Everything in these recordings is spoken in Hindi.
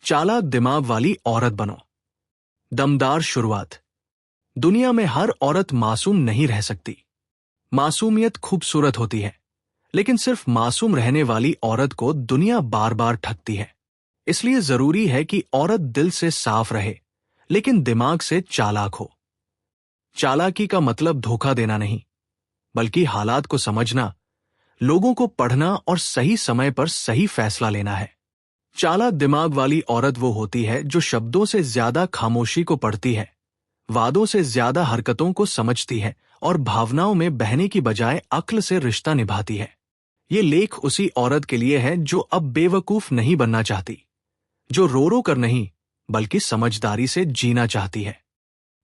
चालाक दिमाग वाली औरत बनो। दमदार शुरुआत। दुनिया में हर औरत मासूम नहीं रह सकती। मासूमियत खूबसूरत होती है, लेकिन सिर्फ मासूम रहने वाली औरत को दुनिया बार बार ठगती है। इसलिए जरूरी है कि औरत दिल से साफ रहे, लेकिन दिमाग से चालाक हो। चालाकी का मतलब धोखा देना नहीं, बल्कि हालात को समझना, लोगों को पढ़ना और सही समय पर सही फैसला लेना है। चालाक दिमाग वाली औरत वो होती है जो शब्दों से ज्यादा खामोशी को पढ़ती है, वादों से ज्यादा हरकतों को समझती है और भावनाओं में बहने की बजाय अक्ल से रिश्ता निभाती है। ये लेख उसी औरत के लिए है जो अब बेवकूफ नहीं बनना चाहती, जो रो रो कर नहीं बल्कि समझदारी से जीना चाहती है।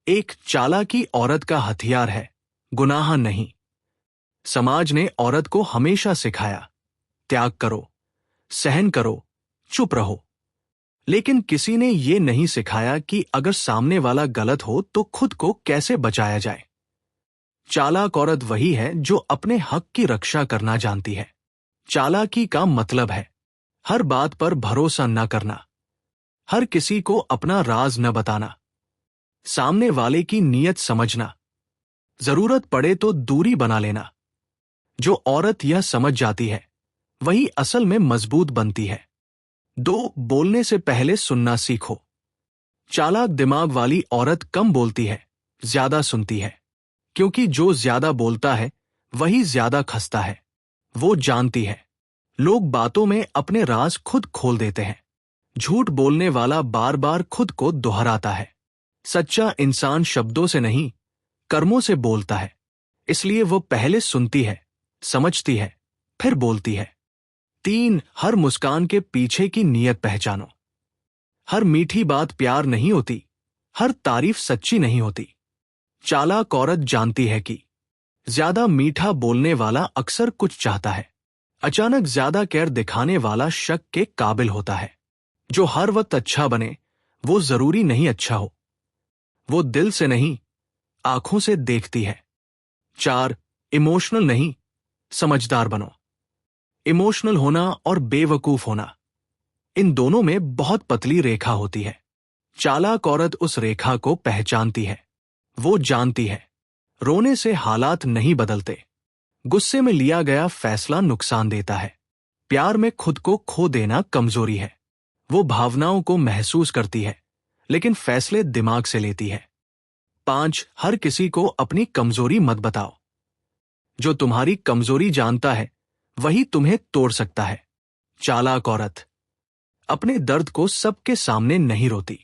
एक चालाकी औरत का हथियार है, गुनाह नहीं। समाज ने औरत को हमेशा सिखाया, त्याग करो, सहन करो, चुप रहो। लेकिन किसी ने ये नहीं सिखाया कि अगर सामने वाला गलत हो तो खुद को कैसे बचाया जाए। चालाक औरत वही है जो अपने हक की रक्षा करना जानती है। चालाकी का मतलब है हर बात पर भरोसा न करना, हर किसी को अपना राज न बताना, सामने वाले की नीयत समझना, जरूरत पड़े तो दूरी बना लेना। जो औरत यह समझ जाती है वही असल में मजबूत बनती है। 2. बोलने से पहले सुनना सीखो। चालाक दिमाग वाली औरत कम बोलती है, ज्यादा सुनती है, क्योंकि जो ज्यादा बोलता है वही ज्यादा खस्ता है। वो जानती है लोग बातों में अपने राज खुद खोल देते हैं। झूठ बोलने वाला बार बार खुद को दोहराता है। सच्चा इंसान शब्दों से नहीं, कर्मों से बोलता है। इसलिए वो पहले सुनती है, समझती है, फिर बोलती है। 3. हर मुस्कान के पीछे की नीयत पहचानो। हर मीठी बात प्यार नहीं होती, हर तारीफ सच्ची नहीं होती। चालाक औरत जानती है कि ज्यादा मीठा बोलने वाला अक्सर कुछ चाहता है। अचानक ज्यादा केयर दिखाने वाला शक के काबिल होता है। जो हर वक्त अच्छा बने वो जरूरी नहीं अच्छा हो। वो दिल से नहीं, आंखों से देखती है। 4. इमोशनल नहीं, समझदार बनो। इमोशनल होना और बेवकूफ होना, इन दोनों में बहुत पतली रेखा होती है। चालाक औरत उस रेखा को पहचानती है। वो जानती है रोने से हालात नहीं बदलते, गुस्से में लिया गया फैसला नुकसान देता है, प्यार में खुद को खो देना कमजोरी है। वो भावनाओं को महसूस करती है, लेकिन फैसले दिमाग से लेती है। 5. हर किसी को अपनी कमजोरी मत बताओ। जो तुम्हारी कमजोरी जानता है वही तुम्हें तोड़ सकता है। चालाक औरत अपने दर्द को सबके सामने नहीं रोती,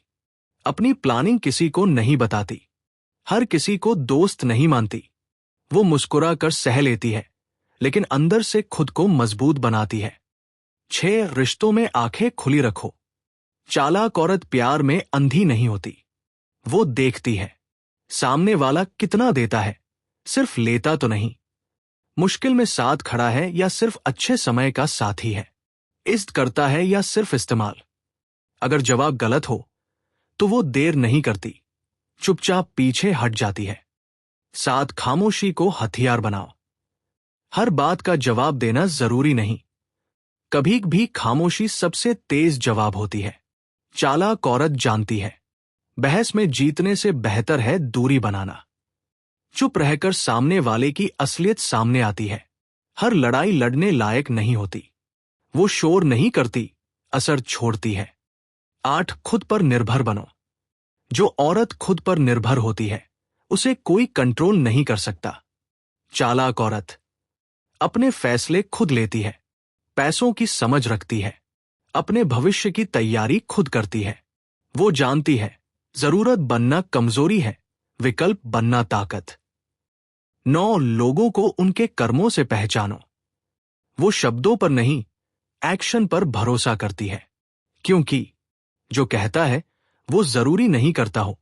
अपनी प्लानिंग किसी को नहीं बताती, हर किसी को दोस्त नहीं मानती। वो मुस्कुरा कर सह लेती है, लेकिन अंदर से खुद को मजबूत बनाती है। 6. रिश्तों में आंखें खुली रखो। चालाक औरत प्यार में अंधी नहीं होती। वो देखती है सामने वाला कितना देता है, सिर्फ लेता तो नहीं। मुश्किल में साथ खड़ा है या सिर्फ अच्छे समय का साथी है। इज्जत करता है या सिर्फ इस्तेमाल। अगर जवाब गलत हो तो वो देर नहीं करती, चुपचाप पीछे हट जाती है। 7. खामोशी को हथियार बनाओ। हर बात का जवाब देना जरूरी नहीं, कभी भी खामोशी सबसे तेज जवाब होती है। चालाक औरत जानती है बहस में जीतने से बेहतर है दूरी बनाना। चुप रहकर सामने वाले की असलियत सामने आती है। हर लड़ाई लड़ने लायक नहीं होती। वो शोर नहीं करती, असर छोड़ती है। 8. खुद पर निर्भर बनो। जो औरत खुद पर निर्भर होती है उसे कोई कंट्रोल नहीं कर सकता। चालाक औरत अपने फैसले खुद लेती है, पैसों की समझ रखती है, अपने भविष्य की तैयारी खुद करती है। वो जानती है जरूरत बनना कमजोरी है, विकल्प बनना ताकत। 9. लोगों को उनके कर्मों से पहचानो। वो शब्दों पर नहीं, एक्शन पर भरोसा करती है, क्योंकि जो कहता है वो जरूरी नहीं करता हो।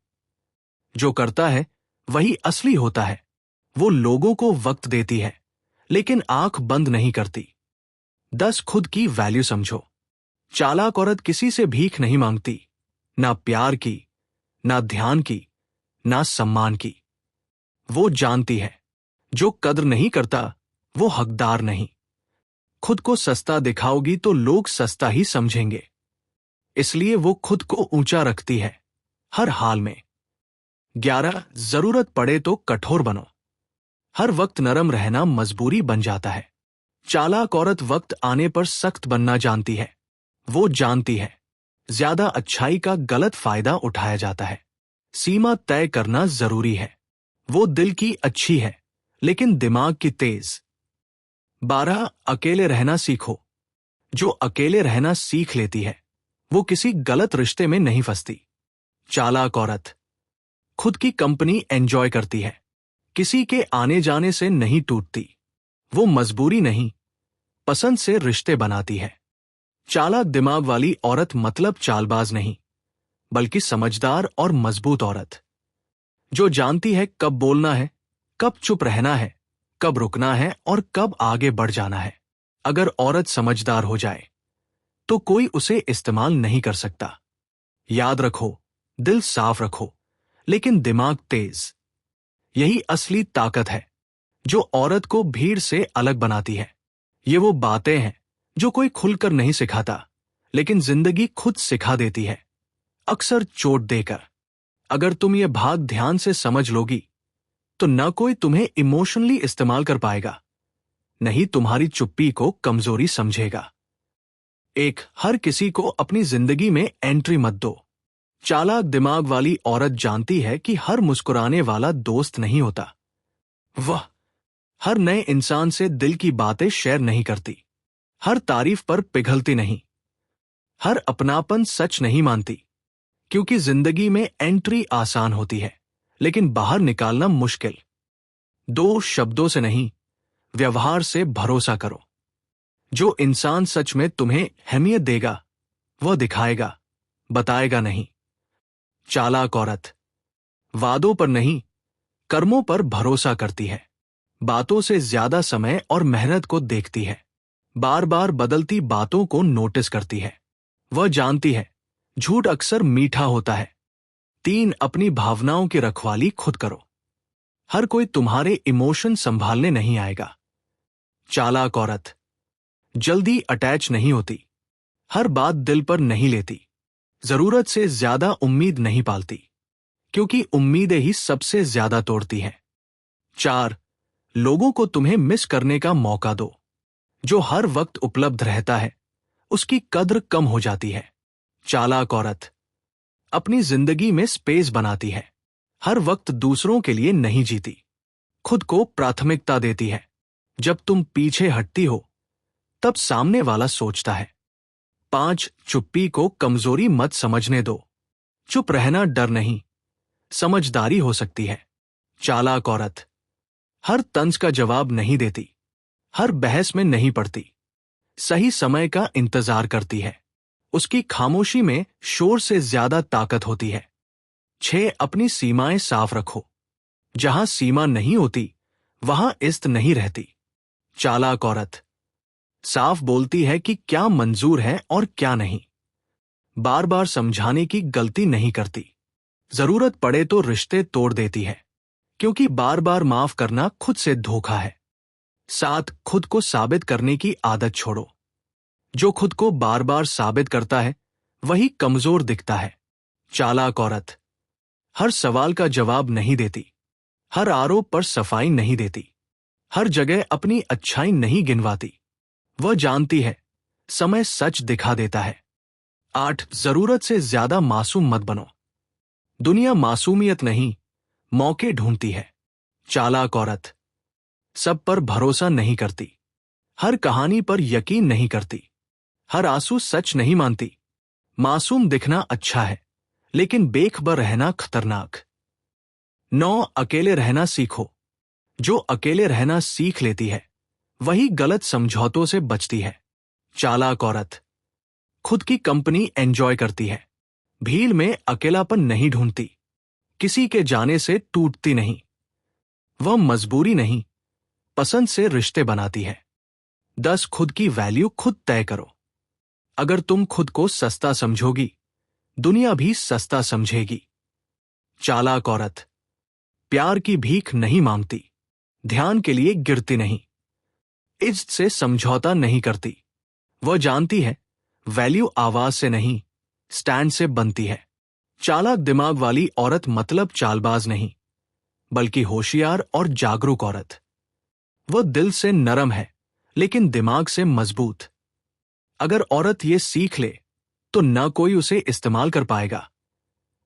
जो करता है वही असली होता है। वो लोगों को वक्त देती है, लेकिन आंख बंद नहीं करती। 10. खुद की वैल्यू समझो। चालाक औरत किसी से भीख नहीं मांगती, ना प्यार की, ना ध्यान की, ना सम्मान की। वो जानती है जो कद्र नहीं करता वो हकदार नहीं। खुद को सस्ता दिखाओगी तो लोग सस्ता ही समझेंगे। इसलिए वो खुद को ऊंचा रखती है हर हाल में। 11 जरूरत पड़े तो कठोर बनो। हर वक्त नरम रहना मजबूरी बन जाता है। चालाक औरत वक्त आने पर सख्त बनना जानती है। वो जानती है ज्यादा अच्छाई का गलत फायदा उठाया जाता है। सीमा तय करना जरूरी है। वो दिल की अच्छी है लेकिन दिमाग की तेज। 12 अकेले रहना सीखो। जो अकेले रहना सीख लेती है वो किसी गलत रिश्ते में नहीं फंसती। चालाक औरत खुद की कंपनी एंजॉय करती है, किसी के आने जाने से नहीं टूटती। वो मजबूरी नहीं, पसंद से रिश्ते बनाती है। चालाक दिमाग वाली औरत मतलब चालबाज नहीं, बल्कि समझदार और मजबूत औरत, जो जानती है कब बोलना है, कब चुप रहना है, कब रुकना है और कब आगे बढ़ जाना है। अगर औरत समझदार हो जाए तो कोई उसे इस्तेमाल नहीं कर सकता। याद रखो, दिल साफ रखो लेकिन दिमाग तेज। यही असली ताकत है जो औरत को भीड़ से अलग बनाती है। ये वो बातें हैं जो कोई खुलकर नहीं सिखाता, लेकिन जिंदगी खुद सिखा देती है, अक्सर चोट देकर। अगर तुम ये भाग ध्यान से समझ लोगी तो न कोई तुम्हें इमोशनली इस्तेमाल कर पाएगा, नहीं तुम्हारी चुप्पी को कमजोरी समझेगा। 1 हर किसी को अपनी जिंदगी में एंट्री मत दो। चालाक दिमाग वाली औरत जानती है कि हर मुस्कुराने वाला दोस्त नहीं होता। वह हर नए इंसान से दिल की बातें शेयर नहीं करती, हर तारीफ पर पिघलती नहीं, हर अपनापन सच नहीं मानती। क्योंकि जिंदगी में एंट्री आसान होती है लेकिन बाहर निकालना मुश्किल। 2 शब्दों से नहीं, व्यवहार से भरोसा करो। जो इंसान सच में तुम्हें अहमियत देगा वह दिखाएगा, बताएगा नहीं। चालाक औरत वादों पर नहीं, कर्मों पर भरोसा करती है। बातों से ज्यादा समय और मेहनत को देखती है। बार बार बदलती बातों को नोटिस करती है। वह जानती है झूठ अक्सर मीठा होता है। 3 अपनी भावनाओं की रखवाली खुद करो। हर कोई तुम्हारे इमोशन संभालने नहीं आएगा। चालाक औरत जल्दी अटैच नहीं होती, हर बात दिल पर नहीं लेती, जरूरत से ज्यादा उम्मीद नहीं पालती, क्योंकि उम्मीदें ही सबसे ज्यादा तोड़ती हैं। 4 लोगों को तुम्हें मिस करने का मौका दो। जो हर वक्त उपलब्ध रहता है उसकी कद्र कम हो जाती है। चालाक औरत अपनी जिंदगी में स्पेस बनाती है, हर वक्त दूसरों के लिए नहीं जीती, खुद को प्राथमिकता देती है। जब तुम पीछे हटती हो तब सामने वाला सोचता है। 5 चुप्पी को कमजोरी मत समझने दो। चुप रहना डर नहीं, समझदारी हो सकती है। चालाक औरत हर तंज का जवाब नहीं देती, हर बहस में नहीं पड़ती, सही समय का इंतजार करती है। उसकी खामोशी में शोर से ज्यादा ताकत होती है। 6 अपनी सीमाएं साफ रखो। जहां सीमा नहीं होती वहां इज्जत नहीं रहती। चालाक औरत साफ बोलती है कि क्या मंजूर है और क्या नहीं। बार बार समझाने की गलती नहीं करती। जरूरत पड़े तो रिश्ते तोड़ देती है, क्योंकि बार बार माफ करना खुद से धोखा है। 7 खुद को साबित करने की आदत छोड़ो। जो खुद को बार बार साबित करता है वही कमजोर दिखता है। चालाक औरत हर सवाल का जवाब नहीं देती, हर आरोप पर सफाई नहीं देती, हर जगह अपनी अच्छाई नहीं गिनवाती। वह जानती है समय सच दिखा देता है। 8 जरूरत से ज्यादा मासूम मत बनो। दुनिया मासूमियत नहीं, मौके ढूंढती है। चालाक औरत सब पर भरोसा नहीं करती, हर कहानी पर यकीन नहीं करती, हर आंसू सच नहीं मानती। मासूम दिखना अच्छा है लेकिन बेखबर रहना खतरनाक। 9 अकेले रहना सीखो। जो अकेले रहना सीख लेती है वही गलत समझौतों से बचती है। चालाक औरत खुद की कंपनी एंजॉय करती है, भीड़ में अकेलापन नहीं ढूंढती, किसी के जाने से टूटती नहीं। वह मजबूरी नहीं, पसंद से रिश्ते बनाती है। 10 खुद की वैल्यू खुद तय करो। अगर तुम खुद को सस्ता समझोगी दुनिया भी सस्ता समझेगी। चालाक औरत प्यार की भीख नहीं मांगती, ध्यान के लिए गिरती नहीं, इज्जत से समझौता नहीं करती। वह जानती है वैल्यू आवाज से नहीं स्टैंड से बनती है। चालाक दिमाग वाली औरत मतलब चालबाज नहीं, बल्कि होशियार और जागरूक औरत। वह दिल से नरम है, लेकिन दिमाग से मजबूत। अगर औरत ये सीख ले, तो न कोई उसे इस्तेमाल कर पाएगा,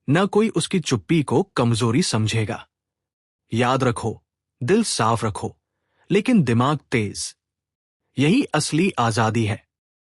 न कोई उसकी चुप्पी को कमजोरी समझेगा। याद रखो, दिल साफ रखो, लेकिन दिमाग तेज। यही असली आजादी है।